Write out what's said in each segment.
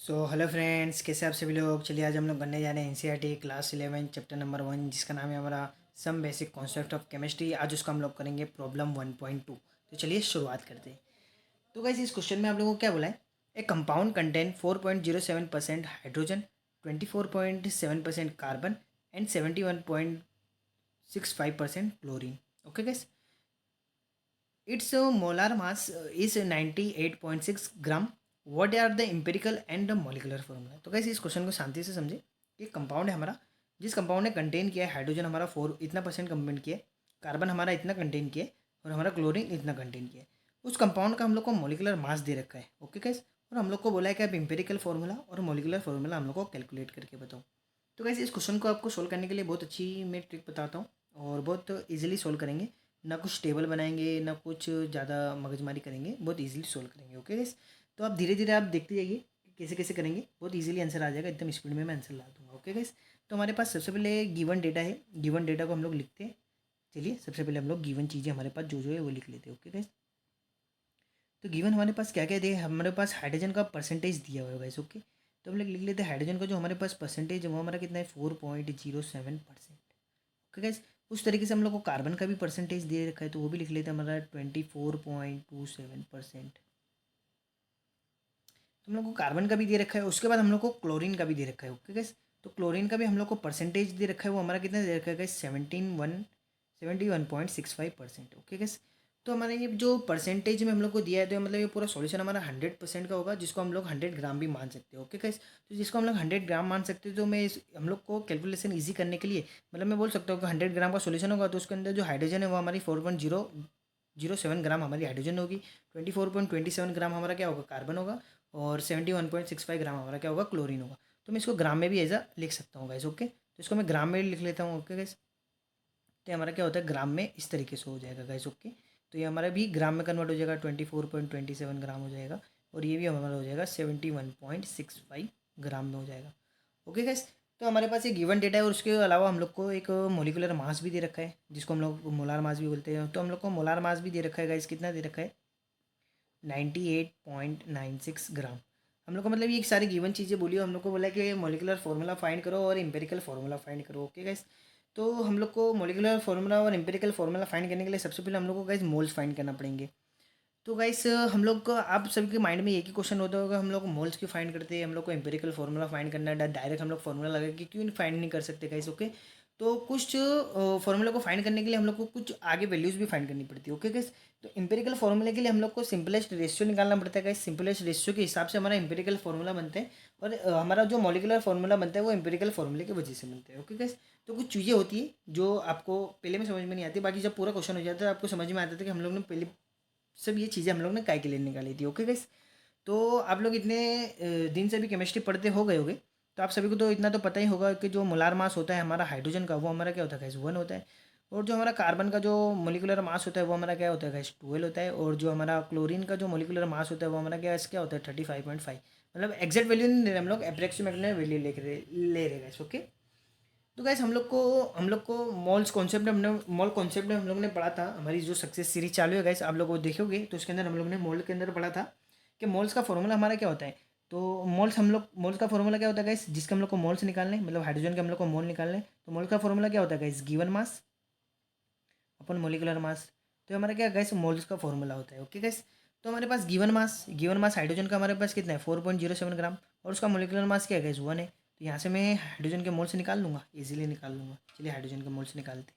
Hello friends, कैसे आप सभी लोग। चलिए आज हम लोग करने जा रहे हैं एनसीईआरटी क्लास 11 चैप्टर नंबर 1, जिसका नाम है हमारा some basic concept of chemistry. आज उसका हम लोग करेंगे प्रॉब्लम 1.2। तो चलिए शुरुआत करते हैं। तो गाइस इस क्वेश्चन में आप लोगों को क्या बोला है, a compound contain 4.07% hydrogen, 24.7% carbon and 71.65% chlorine. Okay guys, its molar mass is 98.6 gram. What are the empirical and the molecular formula. तो कैसे इस क्वेश्चन को शांति से समझे। ये कंपाउंड है हमारा, जिस कंपाउंड ने कंटेन किया है हाइड्रोजन हमारा 4 इतना परसेंट कंटेन किया है, कार्बन हमारा इतना कंटेन किया है और हमारा क्लोरीन इतना कंटेन किया है। उस कंपाउंड का हम लोग को मॉलिकुलर मास दे रखा है। ओके कैसे, और हम लोग को बोला है कि आप एम्पेरिकल फार्मूला और मॉलिकुलर फार्मूला हम लोग को कैलकुलेट करके बताओ। तो कैसे इस क्वेश्चन को आपको सोल्व करने के लिए बहुत अच्छी मैं ट्रिक बताता हूँ और बहुत ईजिली सोल्व करेंगे। ना कुछ टेबल बनाएंगे ना कुछ ज़्यादा मगजमारी करेंगे, बहुत इजीली सोल्व करेंगे। ओके गाइस, तो आप धीरे धीरे आप देखते जाइए कि कैसे कैसे करेंगे, बहुत इजीली आंसर आ जाएगा। एकदम स्पीड में मैं आंसर ला दूंगा। ओके गाइस, तो हमारे पास सबसे पहले गिवन डेटा है। गिवन डेटा को हम लोग लिखते हैं। चलिए सबसे पहले हम लोग गिवन चीज़ें हमारे पास जो जो है वो लिख लेते हैं। ओके गाइस, तो गिवन हमारे पास क्या क्या दिया है। हमारे पास हाइड्रोजन का परसेंटेज दिया हुआ है गाइस। ओके, तो हम लोग लिख लेते हैं हाइड्रोजन का जो हमारे पास परसेंटेज है वो हमारा कितना है, 4.07%। ओके गाइस, उस तरीके से हम लोग को कार्बन का भी परसेंटेज दे रखा है, तो वो भी लिख लेते हैं हमारा 24.27%। तो हम लोग को कार्बन का भी दे रखा है, उसके बाद हम लोग को क्लोरीन का भी दे रखा है। ओके गाइस, तो क्लोरीन का भी हम लोग को परसेंटेज दे रखा है, वो हमारा कितना दे रखा है गाइस, 71.65%। ओके गाइस, तो हमारा ये जो परसेंटेज में हम लोग को दिया है, तो मतलब ये पूरा सॉल्यूशन हमारा 100% का होगा, जिसको हम लोग 100 ग्राम भी मान सकते हैं। ओके गाइस, तो जिसको हम लोग 100 ग्राम मान सकते हैं, तो मैं हम लोग को कैलकुलेशन ईजी करने के लिए मतलब मैं बोल सकता हूँ कि 100 ग्राम का सॉल्यूशन होगा, तो उसके अंदर जो हाइड्रोजन है वो हमारी 4.007 ग्राम हमारी हाइड्रोजन होगी। 24.27 ग्राम हमारा क्या होगा, कार्बन होगा। और 71.65 ग्राम हमारा क्या होगा, क्लोरीन होगा। तो मैं इसको ग्राम में भी ऐसा लिख सकता हूँ गाइस। ओके, तो इसको मैं ग्राम में लिख लेता हूँ। ओके गाइस, तो हमारा क्या होता है, ग्राम में इस तरीके से हो जाएगा गाइस। ओके, तो ये हमारा भी ग्राम में कन्वर्ट हो जाएगा, 24.27 ग्राम हो जाएगा। और ये भी हमारा हो जाएगा 71.65 ग्राम में हो जाएगा। ओके गाइस, तो हमारे पास ये गिवन डेटा है और उसके अलावा हम लोग को एक मोलिकुलर मास भी दे रखा है, जिसको हम लोग मोलार मास भी बोलते हैं। तो हम लोग को मोलार मास भी दे रखा है गाइस। कितना दे रखा है, 98.96 ग्राम। हम लोग को मतलब ये सारी गिवन चीज़ें बोली, हम लोग को बोला कि मॉलिकुलर फार्मूला फाइंड करो और एम्पेरिकल फार्मूला फाइंड करो। ओके गाइस, तो हम लोग को मॉलिकुलर फार्मूला और एम्पेरिकल फार्मूला फाइंड करने के लिए सबसे पहले हम लोग को गाइस मोल्स फाइंड करना पड़ेंगे। तो गाइस हम लोग को आप सभी के माइंड में एक ही क्वेश्चन होता होगा, हम लोग को मोल्स क्यों फाइंड करते हैं, हम लोग को एम्पेरिकल फार्मूला फाइंड करना है, डायरेक्ट हम लोग फार्मूला लगा के क्यों फाइंड नहीं कर सकते गाइस। ओके, तो कुछ फार्मूला को फाइंड करने के लिए हम लोग को कुछ आगे वैल्यूज़ भी फाइंड करनी पड़ती है। ओके गाइस, तो एम्पेरिकल फार्मूले के लिए हम लोग को सिंपलेस्ट रेशियो निकालना पड़ता है गाइस। सिंपलेस्ट रेशियो के हिसाब से हमारा एम्पेरिकल फार्मूला बनते हैं और हमारा जो मॉलिकुलर फार्मूला बनता है वो एम्पेरिकल फार्मूले की वजह से बनता है। ओके गाइस, तो कुछ चीज़ें होती है जो आपको पहले में समझ में नहीं आती, बाकी जब पूरा क्वेश्चन हो जाता है आपको समझ में आता था कि हम लोग ने पहले सब ये चीज़ें हम लोग ने काय के लिए निकाली थी। ओके गाइस, तो आप लोग इतने दिन से भी केमिस्ट्री पढ़ते हो गए होगे, तो आप सभी को तो इतना तो पता ही होगा कि जो मोलार मास होता है हमारा हाइड्रोजन का, वो हमारा क्या होता है गाइस, 1 होता है। और जो हमारा कार्बन का जो मोलिकुलर मास होता है वो हमारा क्या होता है गाइस, 12 होता है। और जो हमारा क्लोरीन का जो मोलिकुलर मास होता है वो हमारा क्या होता है, 35.5। मतलब एग्जैक्ट वैल्यू नहीं ले रहे हम लोग, अप्रोक्सीमेट वैल्यू ले रहे गाइस। ओके, तो गैस हम लोग को मॉल्स कॉन्सेप्ट में हमने मॉल कॉन्सेप्ट में हम लोग ने पढ़ा था। हमारी जो सक्सेस सीरीज चालू है गैस, आप लोग वो देखोगे तो उसके अंदर हम लोग ने मॉल के अंदर पढ़ा था कि मॉल्स का फॉर्मूला हमारा क्या होता है। तो मॉल्स का फॉर्मूला क्या होता है गैस, जिसके हम लोग को मॉल्स निकालने मतलब हाइड्रोजन के हम लोग को मोल निकालने, तो मॉल का फॉर्मूला क्या होता है गैस, गिवन मास अपन मोलिकुलर मास। तो हमारा क्या गैस मोल्स का फॉर्मूला होता है। ओके गैस, तो हमारे पास गिवन मास हाइड्रोजन का हमारे पास कितना है, 4.07 ग्राम। और उसका मोलिकुलर मास क्या है गैस, 1 है। तो यहाँ से मैं हाइड्रोजन के मोल्स निकाल लूँगा, इजीली निकाल लूँगा। चलिए हाइड्रोजन के मोल्स निकालते हैं।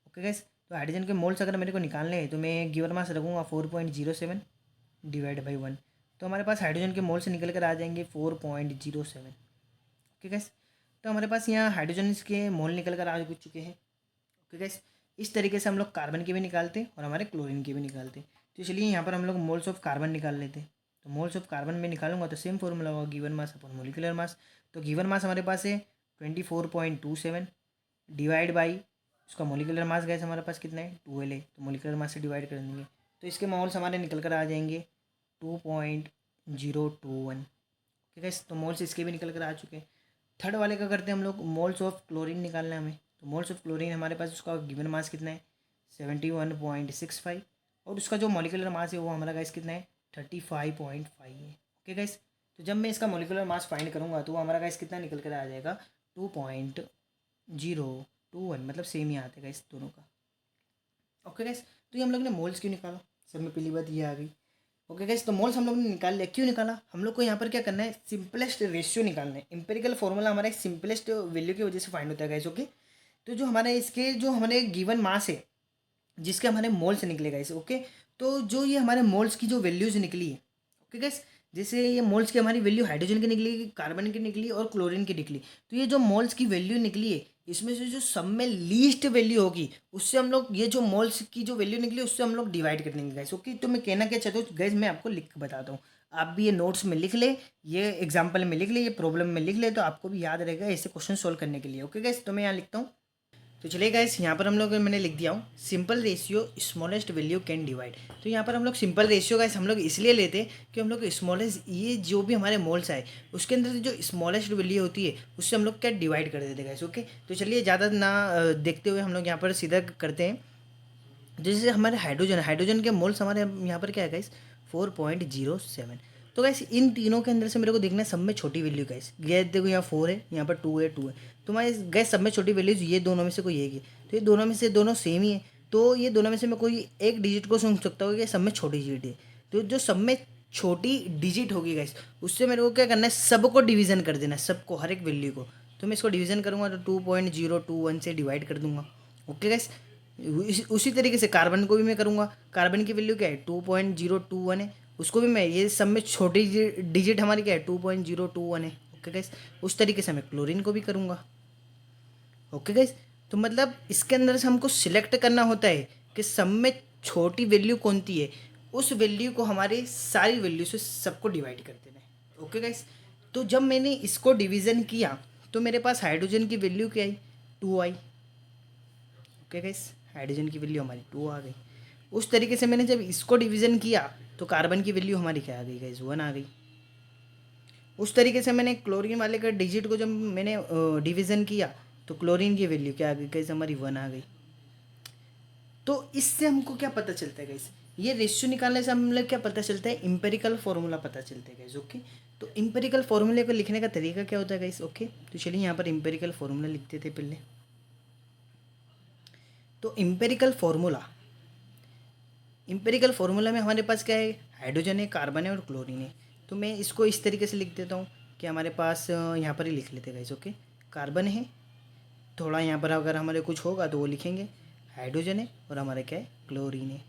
ओके गैस, तो हाइड्रोजन के मोल्स अगर मेरे को निकालने हैं तो मैं गिवन मास रखूँगा 4.07 डिवाइड बाई 1। तो हमारे पास हाइड्रोजन के मोल्स निकल कर आ जाएंगे 4.07। ओके गैस, तो हमारे पास यहाँ हाइड्रोजन के मोल निकल कर आ चुके हैं। ओके गैस, इस तरीके से हम लोग कार्बन के भी निकालते हैं और हमारे क्लोरीन के भी निकालते हैं। तो चलिए यहाँ पर हम लोग मोल्स ऑफ कार्बन निकाल लेते हैं। तो मोल्स ऑफ कार्बन में निकालूंगा तो सेम फॉर्मूला होगा, गिवन मास अपन मोलिकुलर मास। तो गिवन मास हमारे पास है 24.27 डिवाइड बाई उसका मोलिकुलर मास गैस हमारे पास कितना है, 12 है। तो मोलिकुलर मास से डिवाइड कर देंगे तो इसके मोल्स हमारे निकल कर आ जाएंगे 2.021। ठीक है, तो मोल्स इसके भी निकल कर आ चुके हैं। थर्ड वाले का करते हैं हम लोग, मोल्स ऑफ क्लोरीन निकालना है हमें। तो मोल्स ऑफ क्लोरीन हमारे पास उसका गिवन मास कितना है, 71.65। और उसका जो मॉलिक्यूलर मास है वो हमारा गाइस कितना है, 35.5 है। ओके गाइस, तो जब मैं इसका मोलिकुलर मास फाइंड करूँगा तो वो हमारा गाइस कितना निकल कर आ जाएगा, 2.021, मतलब सेम ही आता है इस दोनों का। ओके गाइस, तो ये हम लोग ने मोल्स क्यों निकाला, सब में पहली बात ये आ गई। ओके गाइस, तो मोल्स हम लोग ने निकाल लिया, क्यों निकाला, हम लोग को यहाँ पर क्या करना है, सिंपलेस्ट रेशियो निकालना है। इंपेरिकल फॉर्मूला हमारा एक सिंपलेस्ट वैल्यू की वजह से फाइंड होता है गाइस। ओके, तो जो हमारे इसके जो हमारे गिवन मास है जिसके हमारे मोल्स निकले गाइस। ओके, तो जो ये हमारे मोल्स की जो वैल्यूज़ निकली है, ओके गाइस, जैसे ये मोल्स की हमारी वैल्यू हाइड्रोजन की निकली, कार्बन की निकली और क्लोरीन की निकली। तो ये जो मोल्स की वैल्यू निकली है इसमें से जो सब में लीस्ट वैल्यू होगी उससे हम लोग ये जो मोल्स की जो वैल्यू निकली उससे हम लोग डिवाइड कर देंगे गाइस। ओके, तो मैं कहना क्या चाहता हूँ गाइस, मैं आपको लिख के बताता हूँ, आप भी ये नोट्स में लिख ले, ये एग्जाम्पल में लिख ले, ये प्रॉब्लम में लिख ले, तो आपको भी याद रहेगा ऐसे क्वेश्चन सोल्व करने के लिए। ओके गाइस, तो मैं यहाँ लिखता हूँ। तो चलिए गाइस, यहाँ पर हम लोग मैंने लिख दिया हूँ simple ratio smallest value can divide. तो यहाँ पर हम लोग सिंपल रेशियो गाइस हम लोग इसलिए लेते हैं कि हम लोग स्मॉलेस्ट, ये जो भी हमारे मोल्स आए उसके अंदर से जो स्मॉलेस्ट वैल्यू होती है उससे हम लोग क्या डिवाइड कर देते हैं गाइस। ओके, तो चलिए ज़्यादा ना देखते हुए हम लोग यहाँ पर सीधा करते हैं। जैसे हमारे हाइड्रोजन के मोल्स हमारे यहाँ पर क्या है गाइस, 4.07। तो गाइस इन तीनों के अंदर से मेरे को देखना है सब में छोटी वैल्यू गाइस। गैस देखो यहाँ 4 है, यहाँ पर 2 है, 2 है, तो हमारे गैस सब में छोटी वैल्यूज ये दोनों में से कोई एक है। तो ये दोनों में से दोनों सेम ही है, तो ये दोनों में से मैं कोई एक डिजिट को सुन सकता हूँ कि सब में छोटी डिजिट है। तो जो सब में छोटी डिजिट होगी गाइस उससे मेरे को क्या करना है, सबको डिवीजन कर देना है, सबको, हर एक वैल्यू को। तो मैं इसको डिवीजन करूँगा तो 2.021 से डिवाइड कर दूंगा। ओके गाइस, उसी तरीके से कार्बन को भी मैं करूँगा। कार्बन की वैल्यू क्या है, 2.021 है, उसको भी मैं, ये सब में छोटी डिजिट हमारी क्या है, 2.021 है। ओके गाइस, उस तरीके से मैं क्लोरीन को भी करूँगा। ओके गाइस, तो मतलब इसके अंदर से हमको सिलेक्ट करना होता है कि सब में छोटी वैल्यू कौन सी है, उस वैल्यू को हमारे सारी वैल्यू से सबको डिवाइड कर देना है। ओके गाइस, तो जब मैंने इसको डिवीज़न किया तो मेरे पास हाइड्रोजन की वैल्यू क्या आई, 2 आई। ओके गाइस, हाइड्रोजन की वैल्यू हमारी 2 आ गई। उस तरीके से मैंने जब इसको डिवीज़न किया तो कार्बन की वैल्यू हमारी क्या आ गई गाइस, 1 आ गई। उस तरीके से मैंने क्लोरीन वाले का डिजिट को जब मैंने डिवीज़न किया तो क्लोरीन की वैल्यू क्या आ गई गाइस, हमारी 1 आ गई। तो इससे हमको क्या पता चलता है गाइस, ये रेशियो निकालने से हम लोग क्या पता चलता है, इंपेरिकल फॉर्मूला पता चलता है गाइस। ओके, तो इंपेरिकल फॉर्मूले को लिखने का तरीका क्या होता है गाइस। ओके, तो चलिए यहाँ पर इंपेरिकल फॉर्मूला लिखते थे पहले। तो इंपेरिकल फार्मूला में हमारे पास क्या है, हाइड्रोजन है, कार्बन है और क्लोरीन है। तो मैं इसको इस तरीके से लिख देता हूँ कि हमारे पास यहाँ पर ही लिख लेते गाइस। ओके, कार्बन है, थोड़ा यहाँ पर अगर हमारे कुछ होगा तो वो लिखेंगे, हाइड्रोजन है और हमारे क्या है, क्लोरीन है।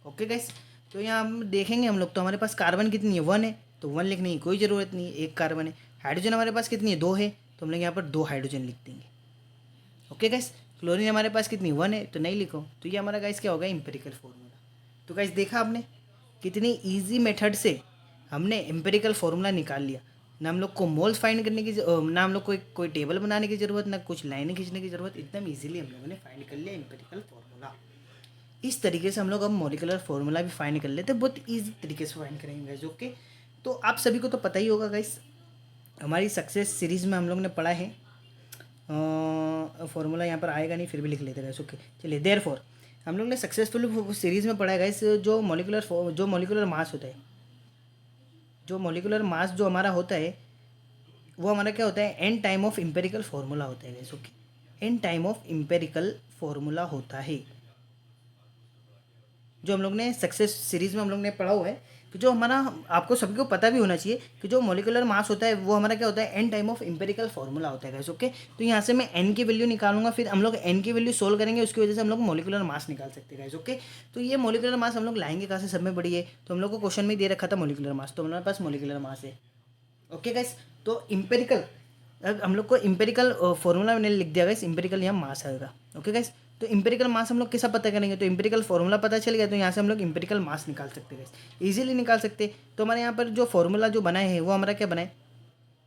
ओके गाइस, तो यहाँ हम देखेंगे हम लोग, तो हमारे पास कार्बन कितनी है, 1 है, तो 1 लिखने की कोई ज़रूरत नहीं है, एक कार्बन है। हाइड्रोजन हमारे पास कितनी है, 2 है, तो हम लोग यहाँ पर 2 हाइड्रोजन लिख देंगे। ओके गाइस, क्लोरीन हमारे पास कितनी, 1 है, तो नहीं लिखो, तो ये हमारा गाइस क्या होगा, इंपेरिकल फॉर्मूला। तो गाइस देखा आपने कितनी इजी मेथड से हमने एम्पेरिकल फार्मूला निकाल लिया। ना हम लोग को मोल्स फाइंड करने की ना हम लोग को कोई टेबल बनाने की ज़रूरत, ना कुछ लाइनें खींचने की ज़रूरत, एकदम इजीली हम लोगों ने फाइंड कर लिया एम्पेरिकल फार्मूला। इस तरीके से हम लोग अब मॉलिकुलर फार्मूला भी फाइंड कर लेते हैं, बहुत ईजी तरीके से फाइंड करेंगे गाइस। ओके, तो आप सभी को तो पता ही होगा गाइस, हमारी सक्सेस सीरीज़ में हम लोग ने पढ़ा है, फार्मूला यहाँ पर आएगा नहीं फिर भी लिख लेते गाइस। ओके, चलिए, देयरफॉर हम लोग ने सक्सेसफुल सीरीज़ में पढ़ा है गाइस, जो मॉलिकुलर मास होता है, जो मॉलिकुलर मास जो हमारा होता है वो हमारा क्या होता है, n time of empirical formula होता है guys. Okay, n time of empirical formula होता है, जो हम लोग ने सक्सेस सीरीज़ में हम लोग ने पढ़ा हुआ है। कि जो हमारा, आपको सभी को पता भी होना चाहिए कि जो मॉलिकुलर मास होता है वो हमारा क्या होता है, n time of empirical formula होता है गाइस। ओके, तो यहाँ से मैं एन की वैल्यू निकालूंगा, फिर हम लोग एन की वैल्यू सोल्व करेंगे, उसकी वजह से हम लोग मॉलिकुलर मास निकाल सकते हैं गाइस। ओके, तो ये मॉलिकुलर मास हम लोग लाएंगे कहाँ से, सब में बड़ी है, तो हम लोग को क्वेश्चन में दे रखा था मॉलिकुलर मास, तो हमारे पास मॉलिकुलर मास है। ओके गाइस, तो इम्पेरिकल, हम लोग को इम्पेरिकल फॉर्मूला मैंने लिख दिया गाइस, इम्पेरिकल यहाँ मास आएगा। ओके गाइस, तो इम्पेरिकल मास हम लोग कैसा पता करेंगे, तो इम्पेरिकल फॉर्मूला पता चल गया, तो यहाँ से हम लोग इम्पेरिकल मास निकाल सकते हैं गाइस, इजीली निकाल सकते हैं। तो हमारे यहाँ पर जो फॉर्मूला जो बनाए हैं वो हमारा क्या बनाए,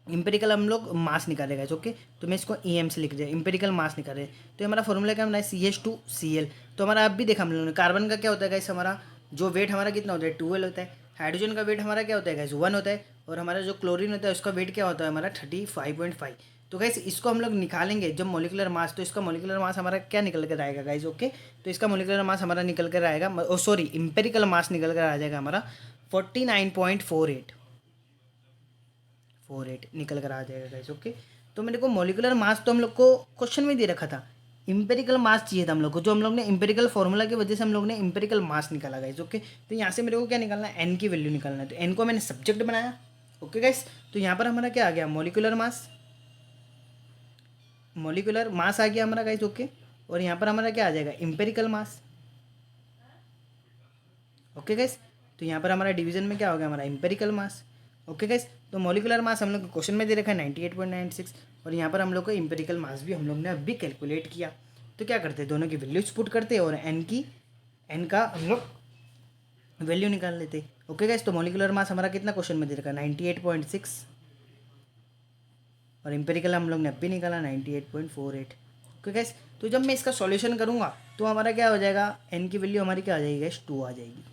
इम्पेरिकल हम लोग मास निकाले गाइस। ओके, तो मैं इसको ई एम से लिख दिया, इम्पेरिकल मास निकाले, तो हमारा फॉर्मूला क्या बनाए, CH2Cl। तो हमारा अब भी देखा हम लोगों ने, कार्बन का क्या होता है गाइस, हमारा जो वेट हमारा कितना होता है, 12 होता है। हाइड्रोजन का वेट हमारा क्या होता है गाइस, 1 होता है, और हमारा जो क्लोरीन होता है उसका वेट क्या होता है हमारा, 35.5। तो गाइस इसको हम लोग निकालेंगे जब मॉलिकुलर मास, तो इसका मॉलिकुलर मास हमारा क्या निकल कर आएगा गाइस। ओके, तो इसका मॉलिकुलर मास हमारा निकल कर आएगा, सॉरी, इम्पेरिकल मास निकल कर आ जाएगा हमारा 49.48। 48 निकल कर आ जाएगा गाइस। ओके, तो मेरे को मोलिकुलर मास तो हम लोग को क्वेश्चन में दे रखा था, इंपेरिकल मास चाहिए था हम लोग को, जो हम लोग ने इंपेरिकल फॉर्मूला की वजह से हम लोग ने इंपेरिकल मास निकाला गाइस। ओके, तो यहाँ से मेरे को क्या निकालना है, एन की वैल्यू निकालना है, तो एन को मैंने सब्जेक्ट बनाया। ओके गाइस, तो यहाँ पर हमारा क्या आ गया, मोलिकुलर मास, मोलिकुलर मास आ गया हमारा गाइस। ओके, और यहाँ पर हमारा क्या आ जाएगा, इंपेरिकल मास। ओके गाइस, तो यहाँ पर हमारा डिवीजन में क्या हो गया, हमारा इंपेरिकल मास। ओके गाइस, तो मोलिकुलर मास हम लोग को क्वेश्चन में दे रखा है 98.96, और यहाँ पर हम लोग को इंपेरिकल मास भी हम लोग ने अभी कैलकुलेट किया। तो क्या करते हैं, दोनों की वैल्यूज पुट करते हैं और एन का हम लोग वैल्यू निकाल लेते। ओके गाइस, तो मोलिकुलर मास हमारा कितना क्वेश्चन में दे रखा है 98.6, और इंपेरिकल हम लोग ने अभी निकाला 98.48। ओके गाइस, तो जब मैं इसका सॉल्यूशन करूँगा तो हमारा क्या हो जाएगा, एन की वैल्यू हमारी क्या आ जाएगी गाइस, 2 आ जाएगी।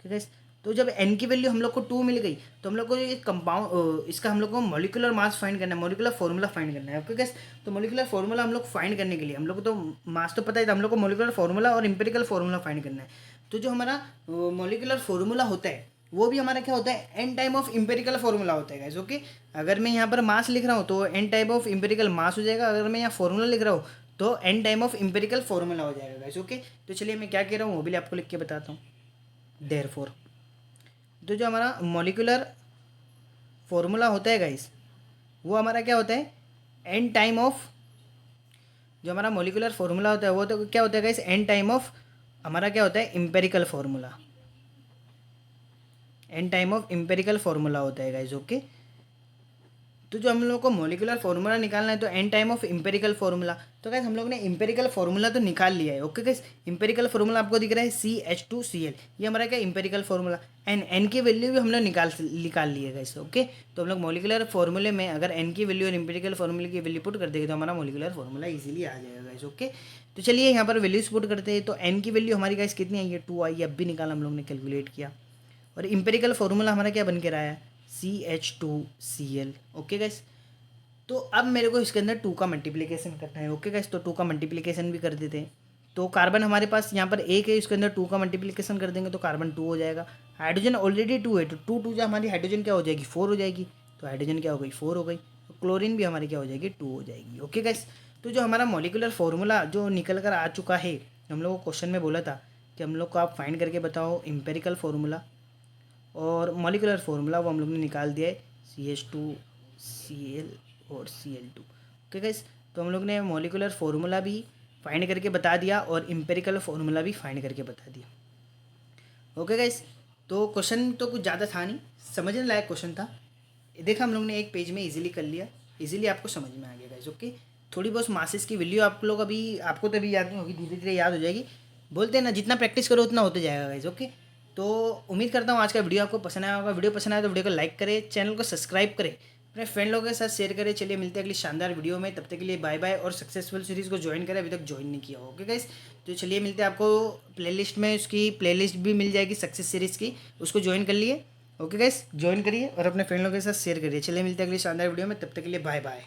ठीक है, तो जब एन की वैल्यू हम लोग को 2 मिल गई तो हम लोग को ये कंपाउंड, इसका हम लोग को मोलिकुलर मास फाइंड करना है, मोलिकुलर फॉर्मूला फाइंड करना है। ओके गाइस, तो मोलिकुलर फॉर्मूला हम लोग फाइंड करने के लिए हम लोग को तो मास तो पता ही था, हम लोग को मोलिकुलर फॉर्मूला और इंपेरिकल फॉर्मूला फाइंड करना है। तो जो हमारा मोलिकुलर फॉर्मूला होता है वो भी हमारा क्या होता है, n time of empirical formula होता है गाइस। ओके, अगर मैं यहाँ पर मास लिख रहा हूँ तो एन टाइप ऑफ इंपेरिकल मास हो जाएगा, अगर मैं यहाँ फॉर्मूला लिख रहा हूँ तो n time of empirical formula हो जाएगा गाइस। ओके, तो चलिए मैं क्या कह रहा हूँ वो भी आपको लिख के बताता हूँ। देयरफॉर, तो जो हमारा मॉलिक्यूलर फॉर्मूला होता है गाइस, वो हमारा क्या होता है, एन टाइम ऑफ, जो हमारा मॉलिक्यूलर फॉर्मूला होता है वो तो क्या होता है गाइस, एन टाइम ऑफ हमारा क्या होता है, empirical formula, n time of empirical formula होता है गाइस। ओके, तो जो हम लोग को मॉलिक्यूलर फॉर्मूला निकालना है तो n time of empirical formula, तो गाइस हम लोग ने इंपेरिकल फॉर्मूला तो निकाल लिया है। ओके गाइस, इंपेरिकल फॉर्मूला आपको दिख रहा है CH2Cl, ये हमारा क्या इंपेरिकल फॉर्मूला, एन की वैल्यू भी हम लोग निकाल ली है गाइस। ओके, तो हम लोग मॉलिक्यूलर फॉर्मूले में अगर एन की वैल्यू और इंपेरिकल फॉर्मूले की वैल्यू पुट कर देंगे तो हमारा मॉलिक्यूलर फॉर्मूला इजीली आ जाएगा गाइस। ओके, तो चलिए यहाँ पर वैल्यूज पुट करते हैं, तो एन की वैल्यू हमारी गाइस कितनी आई है, 2 आई है, अब भी निकाला हम लोग ने कैलकुलेट किया, और इंपेरिकल फॉर्मूला हमारा क्या बन के रहा है, CH2Cl। ओके गाइस, तो अब मेरे को इसके अंदर 2 का मल्टीप्लिकेशन करना है। ओके गाइस, तो 2 का मल्टीप्लिकेशन भी कर देते हैं। तो कार्बन हमारे पास यहाँ पर एक है, इसके अंदर 2 का मल्टीप्लिकेशन कर देंगे तो कार्बन 2 हो जाएगा। हाइड्रोजन ऑलरेडी 2 है, तो 2 2 जो हमारी हाइड्रोजन क्या हो जाएगी, 4 हो जाएगी, तो हाइड्रोजन क्या हो गई, 4 हो गई। तो क्लोरीन भी हमारी क्या हो जाएगी, 2 हो जाएगी। ओके गाइस, तो जो हमारा मॉलिक्यूलर फॉर्मूला जो निकल कर आ चुका है, हम लोग को क्वेश्चन में बोला था कि हम लोग को आप फाइंड करके बताओ इंपेरिकल फॉर्मूला और मॉलिक्यूलर फॉर्मूला, वो हम लोग ने निकाल दिया है CH2Cl और Cl2। ओके गाइस, तो हम लोग ने मॉलिक्यूलर फॉर्मूला भी फाइंड करके बता दिया और इंपेरिकल फॉर्मूला भी फाइंड करके बता दिया। ओके गाइस, तो क्वेश्चन तो कुछ ज़्यादा था नहीं, समझने लायक क्वेश्चन था। देखा हम लोग ने एक पेज में इजीली कर लिया, इजीली आपको समझ में आ गया गाइस। ओके, थोड़ी बहुत मासेस की वैल्यू आप लोग अभी, आपको तो अभी याद नहीं होगी, धीरे धीरे याद हो जाएगी। बोलते हैं ना, जितना प्रैक्टिस करो उतना होते जाएगा गाइस। ओके, तो उम्मीद करता हूँ आज का वीडियो आपको पसंद आया होगा। वीडियो पसंद आया तो वीडियो को लाइक करें, चैनल को सब्सक्राइब करें, अपने फ्रेंड लोगों के साथ शेयर करें। चलिए मिलते हैं अगली शानदार वीडियो में, तब तक के लिए बाय बाय, और सक्सेसफुल सीरीज़ को ज्वाइन करें अभी तक ज्वाइन नहीं किया हो। ओके गाइस, तो चलिए मिलते हैं, आपको प्लेलिस्ट में उसकी प्लेलिस्ट भी मिल जाएगी सक्सेस सीरीज़ की, उसको ज्वाइन कर लिए। ओके गाइस, ज्वाइन करिए और अपने फ्रेंड लोगों के साथ शेयर करिए। चलिए मिलते हैं अगली शानदार वीडियो में, तब तक के लिए बाय बाय।